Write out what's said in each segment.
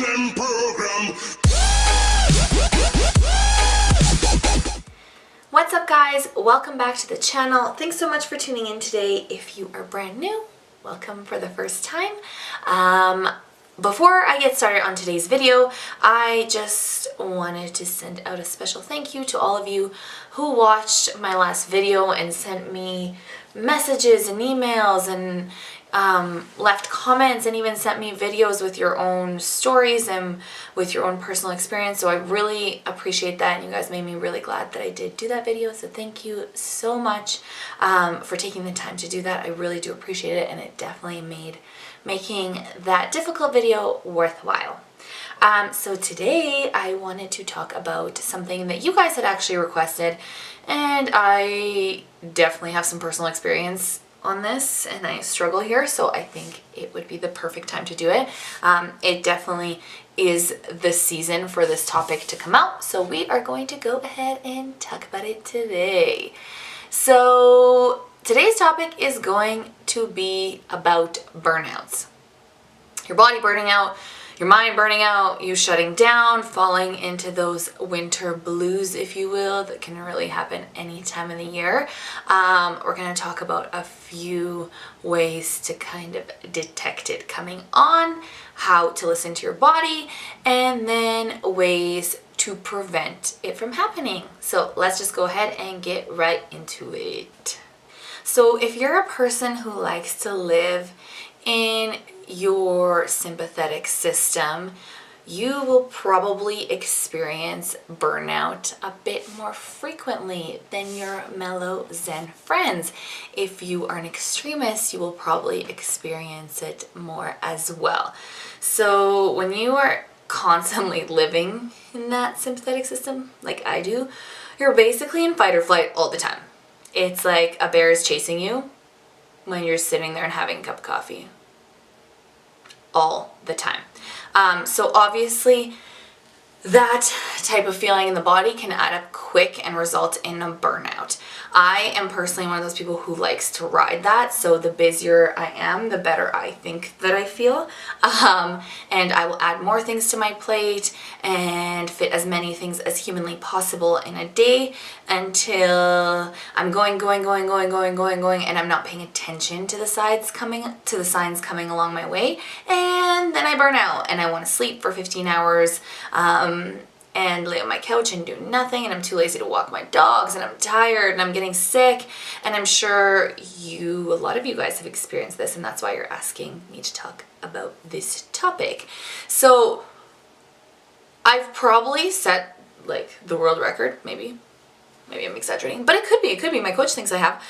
them program. What's up, guys? Welcome back to the channel. Thanks so much for tuning in today. If you are brand new, welcome for the first time. Before I get started on today's video, I just wanted to send out a special thank you to all of you who watched my last video and sent me messages and emails and left comments and even sent me videos with your own stories and with your own personal experience. So I really appreciate that, and you guys made me really glad that I did do that video. So thank you so much for taking the time to do that. I really do appreciate it, and it definitely made making that difficult video worthwhile. So today I wanted to talk about something that you guys had actually requested, and I definitely have some personal experience on this and I struggle here, so I think it would be the perfect time to do it. It definitely is the season for this topic to come out, so we are going to go ahead and talk about it today. So today's topic is going to be about burnouts. Your body burning out, your mind burning out, you shutting down, falling into those winter blues, if you will, that can really happen any time of the year. We're going to talk about a few ways to kind of detect it coming on, how to listen to your body, and then ways to prevent it from happening. So let's just go ahead and get right into it. So if you're a person who likes to live in your sympathetic system, you will probably experience burnout a bit more frequently than your mellow Zen friends. If you are an extremist, you will probably experience it more as well. So when you are constantly living in that sympathetic system, like I do, you're basically in fight or flight all the time. It's like a bear is chasing you when you're sitting there and having a cup of coffee. All the time. So obviously that type of feeling in the body can add up quick and result in a burnout. I am personally one of those people who likes to ride that, so the busier I am, the better I think that I feel. And I will add more things to my plate and fit as many things as humanly possible in a day until I'm going, and I'm not paying attention to the signs coming along my way, and then I burn out and I want to sleep for 15 hours. And lay on my couch and do nothing, and I'm too lazy to walk my dogs, and I'm tired, and I'm getting sick, and I'm sure a lot of you guys have experienced this, and that's why you're asking me to talk about this topic. So I've probably set like the world record, maybe I'm exaggerating, but it could be, my coach thinks I have,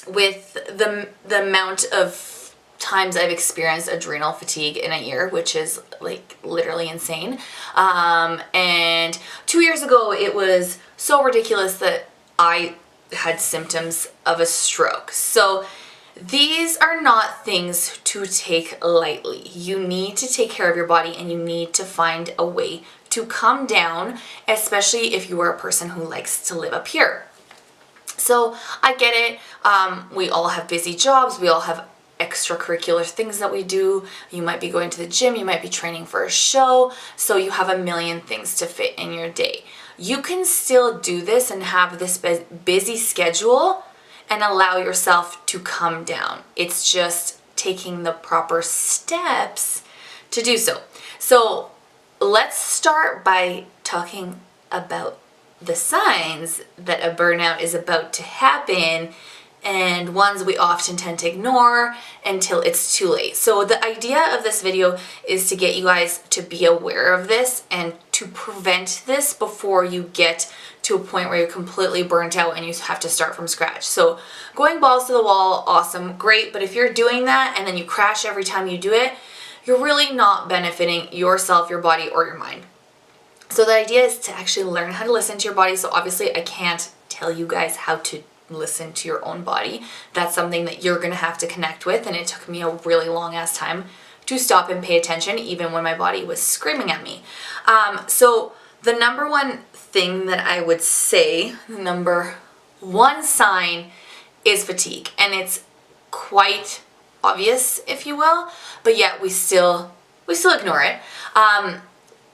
with the amount of times I've experienced adrenal fatigue in a year, which is like literally insane. And 2 years ago, it was so ridiculous that I had symptoms of a stroke. So these are not things to take lightly. You need to take care of your body, and you need to find a way to calm down, especially if you are a person who likes to live up here. So I get it. We all have busy jobs. We all have extracurricular things that we do. You might be going to the gym, you might be training for a show, so you have a million things to fit in your day. You can still do this and have this busy schedule and allow yourself to calm down. It's just taking the proper steps to do so. So let's start by talking about the signs that a burnout is about to happen, and ones we often tend to ignore until it's too late. So the idea of this video is to get you guys to be aware of this and to prevent this before you get to a point where you're completely burnt out and you have to start from scratch. So going balls to the wall, awesome, great, but if you're doing that and then you crash every time you do it, you're really not benefiting yourself, your body, or your mind. So the idea is to actually learn how to listen to your body. So obviously I can't tell you guys how to listen to your own body. That's something that you're gonna have to connect with, and it took me a really long ass time to stop and pay attention, even when my body was screaming at me. So the number one thing that I would say, the number one sign is fatigue, and it's quite obvious, if you will, but yet we still we still ignore it.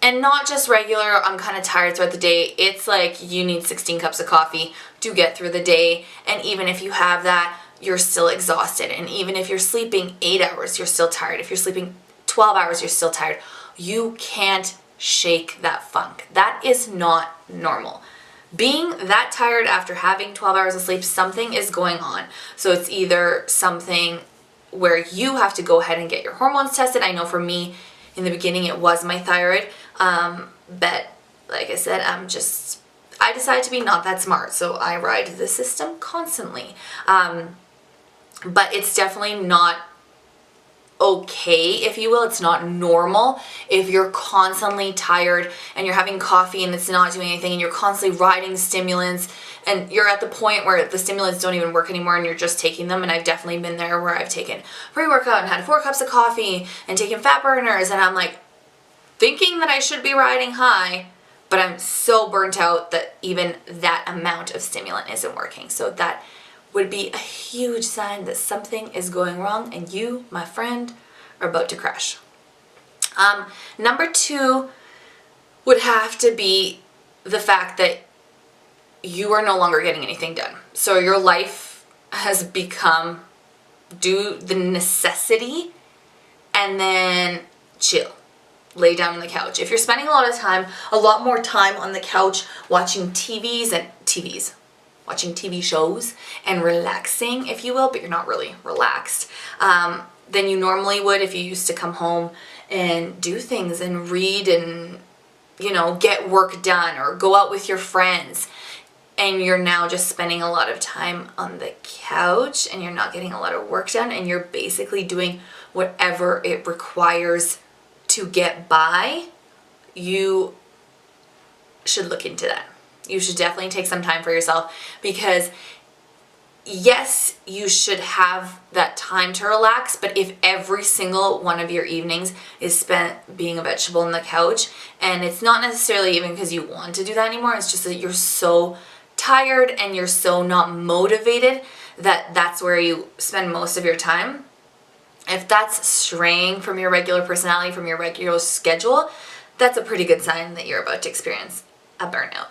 And not just regular, I'm kind of tired throughout the day. It's like you need 16 cups of coffee to get through the day. And even if you have that, you're still exhausted. And even if you're sleeping 8 hours, you're still tired. If you're sleeping 12 hours, you're still tired. You can't shake that funk. That is not normal. Being that tired after having 12 hours of sleep, something is going on. So it's either something where you have to go ahead and get your hormones tested. I know for me, in the beginning, it was my thyroid. But like I said, I decided to be not that smart. So I ride the system constantly. But it's definitely not okay, if you will. It's not normal if you're constantly tired and you're having coffee and it's not doing anything and you're constantly riding stimulants and you're at the point where the stimulants don't even work anymore and you're just taking them. And I've definitely been there where I've taken pre-workout and had 4 cups of coffee and taken fat burners, and I'm like thinking that I should be riding high, but I'm so burnt out that even that amount of stimulant isn't working. So that would be a huge sign that something is going wrong and you, my friend, are about to crash. Number 2 would have to be the fact that you are no longer getting anything done. So your life has become do the necessity and then chill. Lay down on the couch. If you're spending a lot more time on the couch watching watching TV shows and relaxing, if you will, but you're not really relaxed, than you normally would if you used to come home and do things and read and, get work done or go out with your friends, and you're now just spending a lot of time on the couch and you're not getting a lot of work done and you're basically doing whatever it requires to get by, you should look into that. You should definitely take some time for yourself, because yes, you should have that time to relax, but if every single one of your evenings is spent being a vegetable on the couch, and it's not necessarily even because you want to do that anymore, it's just that you're so tired and you're so not motivated that that's where you spend most of your time. If that's straying from your regular personality, from your regular schedule, that's a pretty good sign that you're about to experience a burnout.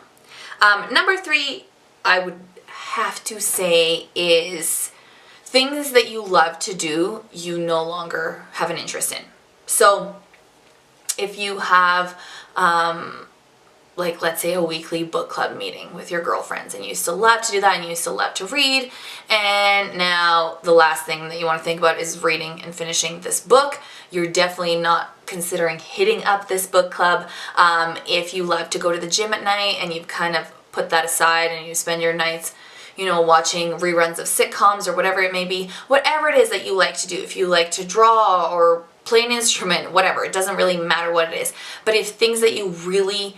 Number 3, I would have to say, is things that you love to do, you no longer have an interest in. So if you have, let's say a weekly book club meeting with your girlfriends, and you used to love to do that and you used to love to read, and now the last thing that you want to think about is reading and finishing this book, you're definitely not considering hitting up this book club. If you love to go to the gym at night and you've kind of put that aside and you spend your nights, watching reruns of sitcoms or whatever it may be, whatever it is that you like to do, if you like to draw or play an instrument, whatever, it doesn't really matter what it is. But if things that you really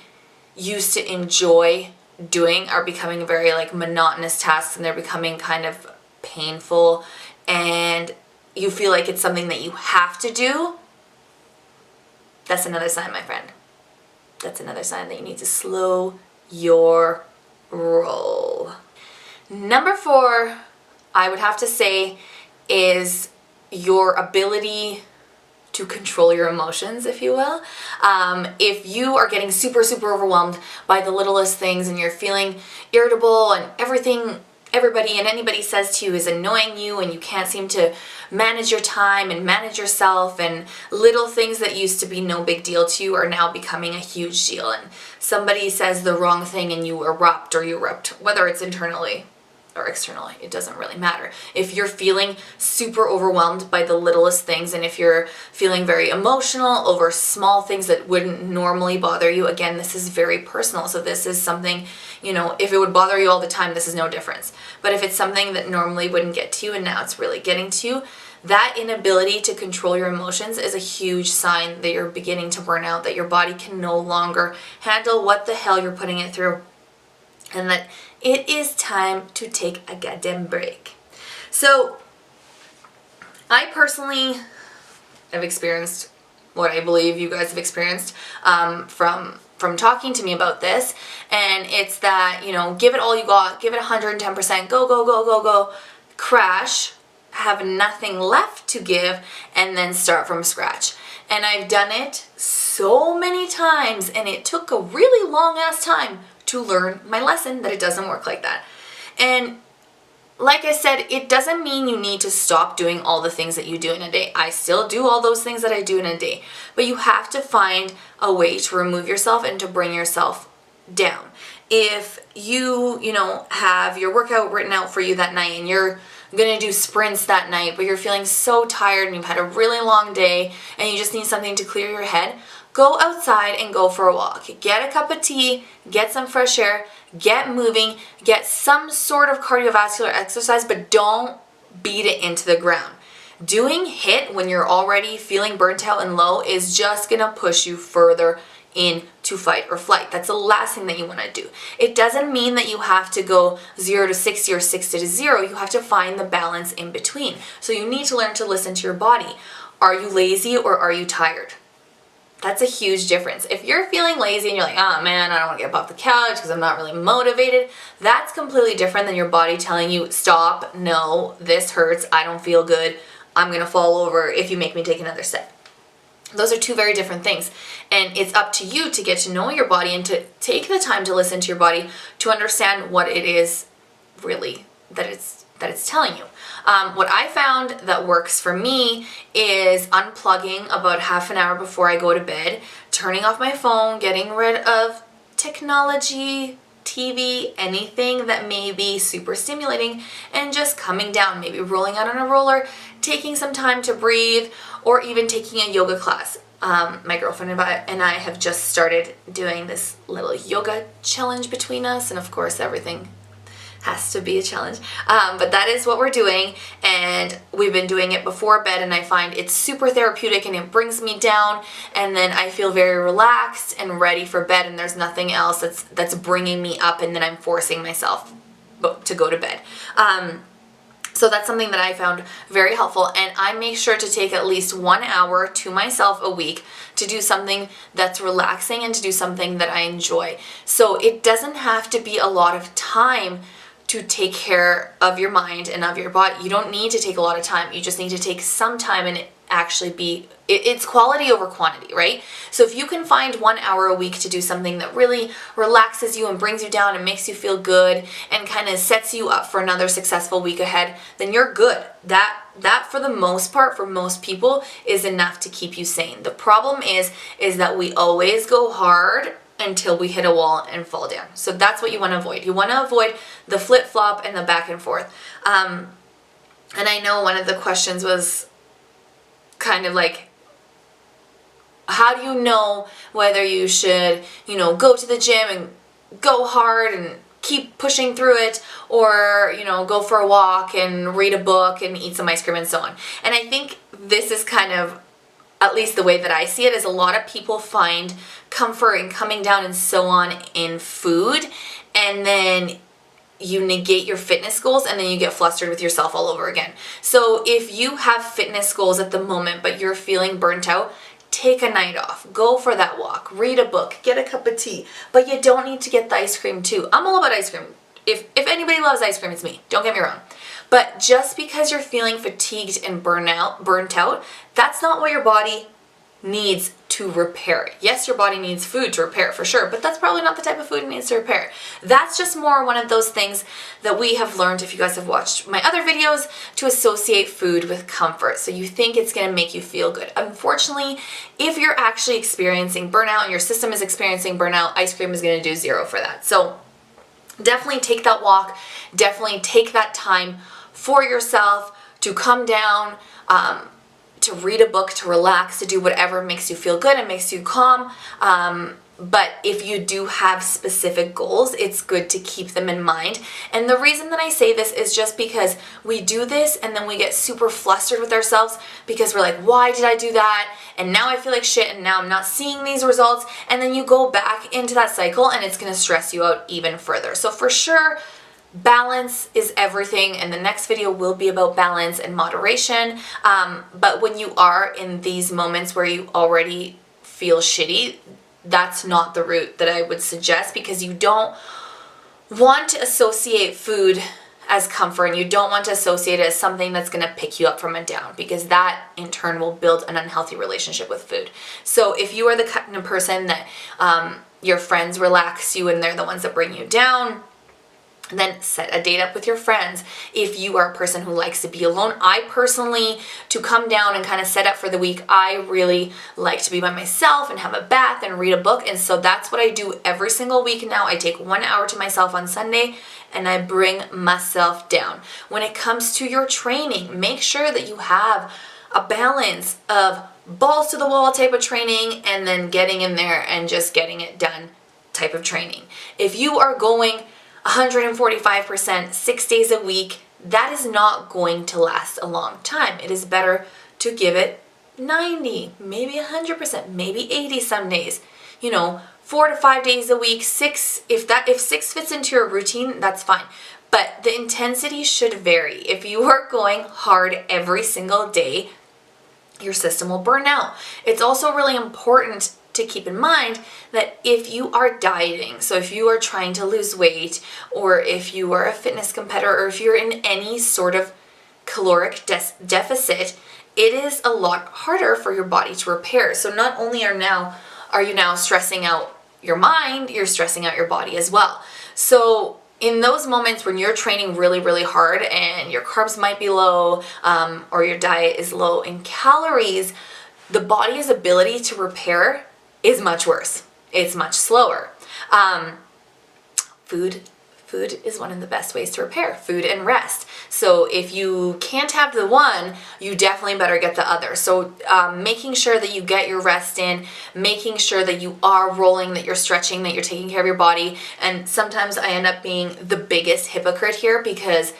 used to enjoy doing are becoming very monotonous tasks and they're becoming kind of painful and you feel like it's something that you have to do, that's another sign, my friend. That's another sign that you need to slow your roll. Number 4, I would have to say, is your ability to control your emotions, if you will. If you are getting super, super overwhelmed by the littlest things and you're feeling irritable and everybody and anybody says to you is annoying you and you can't seem to manage your time and manage yourself, and little things that used to be no big deal to you are now becoming a huge deal, and somebody says the wrong thing and you erupt, whether it's internally or externally, it doesn't really matter. If you're feeling super overwhelmed by the littlest things, and if you're feeling very emotional over small things that wouldn't normally bother you, again, this is very personal. So this is something, if it would bother you all the time, this is no difference. But if it's something that normally wouldn't get to you and now it's really getting to you, that inability to control your emotions is a huge sign that you're beginning to burn out, that your body can no longer handle what the hell you're putting it through, and that it is time to take a goddamn break. So I personally have experienced what I believe you guys have experienced from talking to me about this, and it's that, give it all you got, give it 110%, go, crash, have nothing left to give and then start from scratch. And I've done it so many times, and it took a really long ass time to learn my lesson that it doesn't work like that. And like I said, it doesn't mean you need to stop doing all the things that you do in a day. I still do all those things that I do in a day, but you have to find a way to remove yourself and to bring yourself down. If you have your workout written out for you that night and you're going to do sprints that night, but you're feeling so tired and you've had a really long day and you just need something to clear your head, go outside and go for a walk. Get a cup of tea, get some fresh air, get moving, get some sort of cardiovascular exercise, but don't beat it into the ground. Doing HIIT when you're already feeling burnt out and low is just going to push you further into fight or flight. That's the last thing that you want to do. It doesn't mean that you have to go 0 to 60 or 60 to 0. You have to find the balance in between. So you need to learn to listen to your body. Are you lazy or are you tired? That's a huge difference. If you're feeling lazy and you're like, oh man, I don't want to get up off the couch because I'm not really motivated, that's completely different than your body telling you, stop, no, this hurts, I don't feel good, I'm going to fall over if you make me take another step. Those are two very different things, and it's up to you to get to know your body and to take the time to listen to your body to understand what it is really that it's telling you. What I found that works for me is unplugging about half an hour before I go to bed, turning off my phone, getting rid of technology, TV, anything that may be super stimulating, and just coming down, maybe rolling out on a roller, taking some time to breathe, or even taking a yoga class. My girlfriend and I have just started doing this little yoga challenge between us, and of course everything has to be a challenge, but that is what we're doing, and we've been doing it before bed, and I find it's super therapeutic and it brings me down, and then I feel very relaxed and ready for bed, and there's nothing else that's bringing me up, and then I'm forcing myself to go to bed. So that's something that I found very helpful, and I make sure to take at least 1 hour to myself a week to do something that's relaxing and to do something that I enjoy. So it doesn't have to be a lot of time to take care of your mind and of your body. You don't need to take a lot of time. You just need to take some time and actually it's quality over quantity, right? So if you can find 1 hour a week to do something that really relaxes you and brings you down and makes you feel good and kind of sets you up for another successful week ahead, then you're good. That for the most part, for most people, is enough to keep you sane. The problem is that we always go hard until we hit a wall and fall down. So that's what you want to avoid. You want to avoid the flip-flop and the back and forth. And I know one of the questions was kind of like, how do you know whether you should, go to the gym and go hard and keep pushing through it, or, go for a walk and read a book and eat some ice cream and so on. And I think this is kind of, at least the way that I see it, is a lot of people find comfort and coming down and so on in food, and then you negate your fitness goals, and then you get flustered with yourself all over again. So if you have fitness goals at the moment, but you're feeling burnt out, take a night off, go for that walk, read a book, get a cup of tea, but you don't need to get the ice cream too. I'm all about ice cream. If anybody loves ice cream, it's me. Don't get me wrong. But just because you're feeling fatigued and burnt out, that's not what your body needs to repair it. Yes, your body needs food to repair it for sure, but that's probably not the type of food it needs to repair it. That's just more one of those things that we have learned, if you guys have watched my other videos, to associate food with comfort. So you think it's going to make you feel good. Unfortunately, if you're actually experiencing burnout and your system is experiencing burnout, ice cream is going to do zero for that. So definitely take that walk, definitely take that time for yourself to come down, to read a book, to relax, to do whatever makes you feel good and makes you calm. But if you do have specific goals, it's good to keep them in mind. And the reason that I say this is just because we do this and then we get super flustered with ourselves because we're like, why did I do that? And now I feel like shit, and now I'm not seeing these results. And then you go back into that cycle and it's going to stress you out even further. So for sure, balance is everything, and the next video will be about balance and moderation. But when you are in these moments where you already feel shitty, that's not the route that I would suggest, because you don't want to associate food as comfort, and you don't want to associate it as something that's going to pick you up from a down, because that in turn will build an unhealthy relationship with food. So if you are the kind of person that your friends relax you and they're the ones that bring you down, then set a date up with your friends. If you are a person who likes to be alone, I personally, to come down and kind of set up for the week, I really like to be by myself and have a bath and read a book. And so that's what I do every single week now. I take 1 hour to myself on Sunday and I bring myself down. When it comes to your training, make sure that you have a balance of balls to the wall type of training and then getting in there and just getting it done type of training. If you are going 145%, 6 days a week, that is not going to last a long time. It is better to give it 90, maybe 100%, maybe 80 some days. 4 to 5 days a week, 6, if 6 fits into your routine, that's fine. But the intensity should vary. If you are going hard every single day, your system will burn out. It's also really important to keep in mind that if you are dieting, so if you are trying to lose weight, or if you are a fitness competitor, or if you're in any sort of caloric deficit, it is a lot harder for your body to repair. So not only are you now stressing out your mind, you're stressing out your body as well. So in those moments when you're training really, really hard and your carbs might be low, or your diet is low in calories, the body's ability to repair is much worse. It's much slower. Food is one of the best ways to repair, food and rest. So if you can't have the one, you definitely better get the other. So making sure that you get your rest in, making sure that you are rolling, that you're stretching, that you're taking care of your body. And sometimes I end up being the biggest hypocrite here, because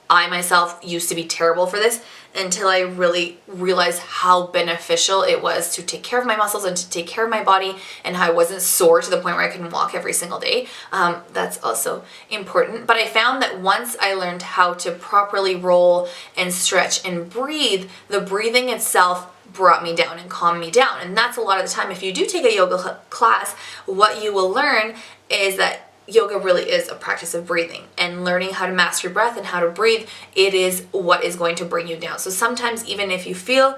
I myself used to be terrible for this until I really realized how beneficial it was to take care of my muscles and to take care of my body, and how I wasn't sore to the point where I couldn't walk every single day. That's also important. But I found that once I learned how to properly roll and stretch and breathe, the breathing itself brought me down and calmed me down. And that's a lot of the time, if you do take a yoga class, what you will learn is that yoga really is a practice of breathing, and learning how to master your breath and how to breathe, it is what is going to bring you down. So sometimes even if you feel,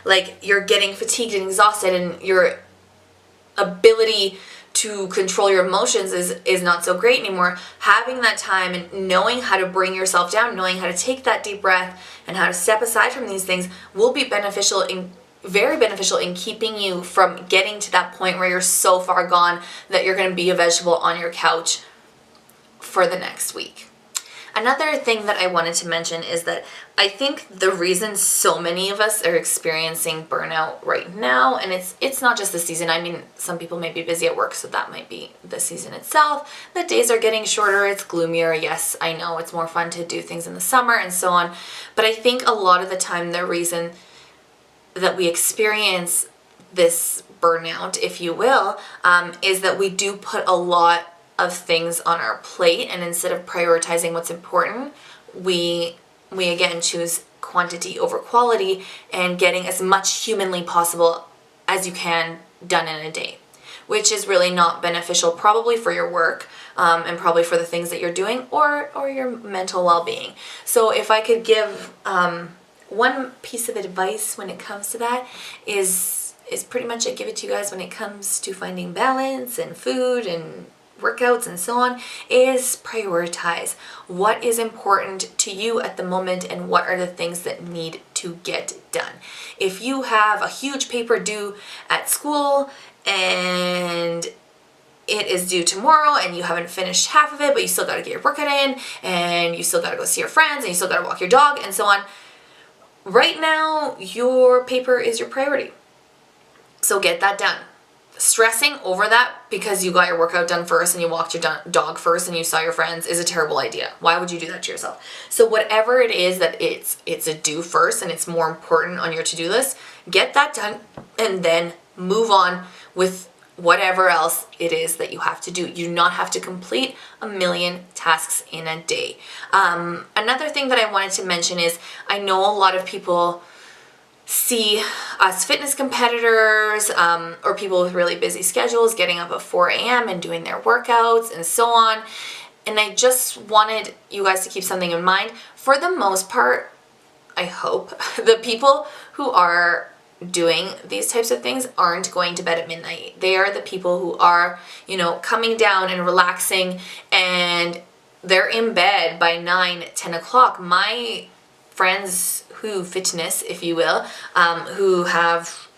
like you're getting fatigued and exhausted and your ability to control your emotions is not so great anymore, having that time and knowing how to bring yourself down, knowing how to take that deep breath and how to step aside from these things will be very beneficial in keeping you from getting to that point where you're so far gone that you're going to be a vegetable on your couch for the next week. Another thing that I wanted to mention is that I think the reason so many of us are experiencing burnout right now, and it's not just the season. I mean, some people may be busy at work, so that might be the season itself. The days are getting shorter, it's gloomier. Yes, I know it's more fun to do things in the summer and so on. But I think a lot of the time the reason that we experience this burnout, if you will, is that we do put a lot of things on our plate, and instead of prioritizing what's important, we again choose quantity over quality and getting as much humanly possible as you can done in a day, which is really not beneficial probably for your work, and probably for the things that you're doing, or your mental well-being. So if I could give one piece of advice when it comes to that is pretty much I give it to you guys when it comes to finding balance and food and workouts and so on, is prioritize what is important to you at the moment and what are the things that need to get done. If you have a huge paper due at school and it is due tomorrow and you haven't finished half of it, but you still got to get your workout in and you still got to go see your friends and you still got to walk your dog and so on, right now your paper is your priority. So get that done. Stressing over that because you got your workout done first and you walked your dog first and you saw your friends is a terrible idea. Why would you do that to yourself? So whatever it is that it's a do first and it's more important on your to-do list, get that done and then move on with whatever else it is that you have to do. You do not have to complete a million tasks in a day. Another thing that I wanted to mention is I know a lot of people see us fitness competitors or people with really busy schedules getting up at 4 a.m. and doing their workouts and so on. And I just wanted you guys to keep something in mind. For the most part, I hope, the people who are doing these types of things aren't going to bed at midnight. They are the people who are, you know, coming down and relaxing, and they're in bed by 9, 10 o'clock. My friends who fitness, if you will, who have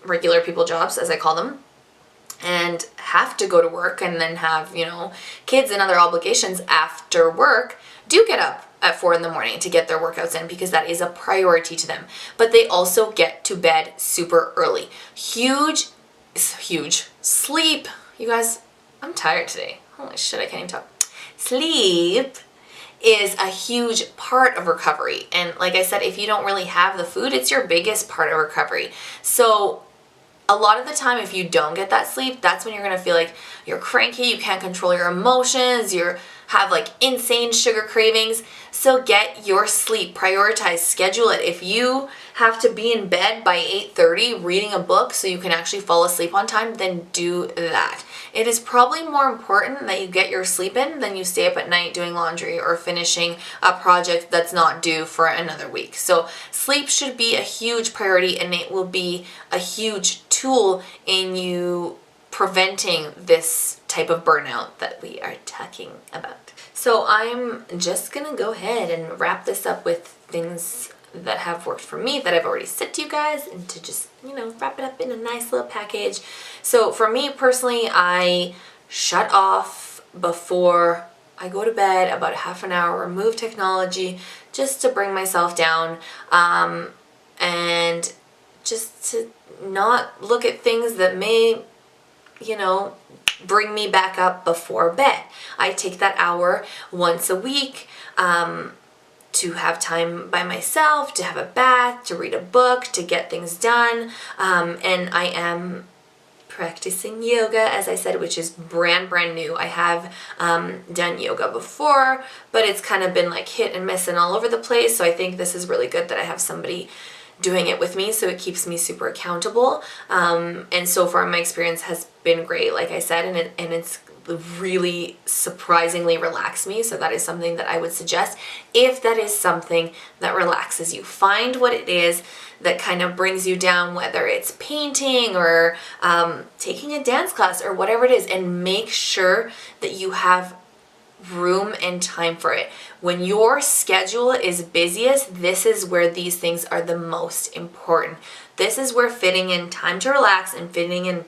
regular people jobs, as I call them, and have to go to work and then have, you know, kids and other obligations after work, do get up at 4 in the morning to get their workouts in, because that is a priority to them. But they also get to bed super early. Huge sleep. You guys, I'm tired today. Holy shit, I can't even talk. Sleep is a huge part of recovery. And like I said, if you don't really have the food, it's your biggest part of recovery. So a lot of the time, if you don't get that sleep, that's when you're going to feel like you're cranky, you can't control your emotions, you have like insane sugar cravings. So get your sleep, prioritize, schedule it. If you have to be in bed by 8:30 reading a book so you can actually fall asleep on time, then do that. It is probably more important that you get your sleep in than you stay up at night doing laundry or finishing a project that's not due for another week. So sleep should be a huge priority, and it will be a huge tool in you preventing this type of burnout that we are talking about. So I'm just gonna go ahead and wrap this up with things that have worked for me that I've already said to you guys, and to just, you know, wrap it up in a nice little package. So for me personally, I shut off before I go to bed about a half an hour, remove technology just to bring myself down, and just to not look at things that may, you know, bring me back up before bed. I take that hour once a week to have time by myself, to have a bath, to read a book, to get things done. And I am practicing yoga, as I said, which is brand new. I have done yoga before, but it's kind of been like hit and miss and all over the place. So I think this is really good that I have somebody doing it with me, so it keeps me super accountable. And so far my experience has been great, like I said, and it's really surprisingly relaxed me. So that is something that I would suggest if that is something that relaxes you. Find what it is that kind of brings you down, whether it's painting or taking a dance class or whatever it is, and make sure that you have room and time for it. When your schedule is busiest, this is where these things are the most important. This is where fitting in time to relax and fitting in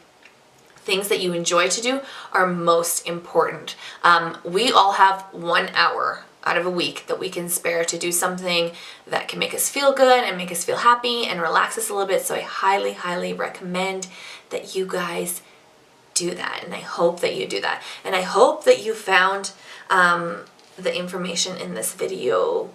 things that you enjoy to do are most important. We all have 1 hour out of a week that we can spare to do something that can make us feel good and make us feel happy and relax us a little bit. So I highly recommend that you guys do that, and I hope that you do that. And I hope that you found the information in this video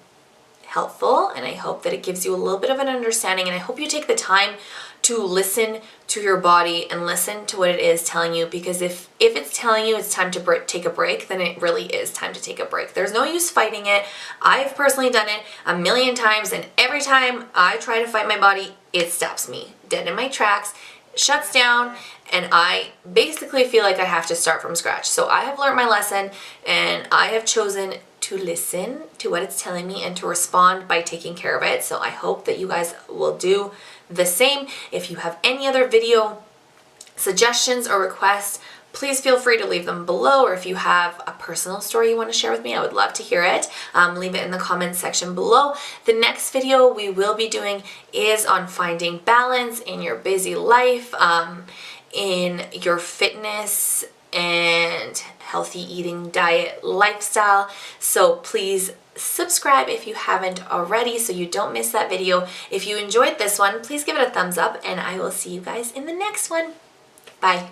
helpful, and I hope that it gives you a little bit of an understanding, and I hope you take the time to listen to your body and listen to what it is telling you, because if it's telling you it's time to take a break, then it really is time to take a break. There's no use fighting it. I've personally done it a million times, and every time I try to fight my body, it stops me dead in my tracks, shuts down, and I basically feel like I have to start from scratch. So I have learned my lesson, and I have chosen to listen to what it's telling me and to respond by taking care of it. So I hope that you guys will do the same. If you have any other video suggestions or requests, please feel free to leave them below, or if you have a personal story you want to share with me, I would love to hear it. Leave it in the comments section below. The next video we will be doing is on finding balance in your busy life, in your fitness and healthy eating, diet, lifestyle. So please subscribe if you haven't already so you don't miss that video. If you enjoyed this one, please give it a thumbs up, and I will see you guys in the next one. Bye.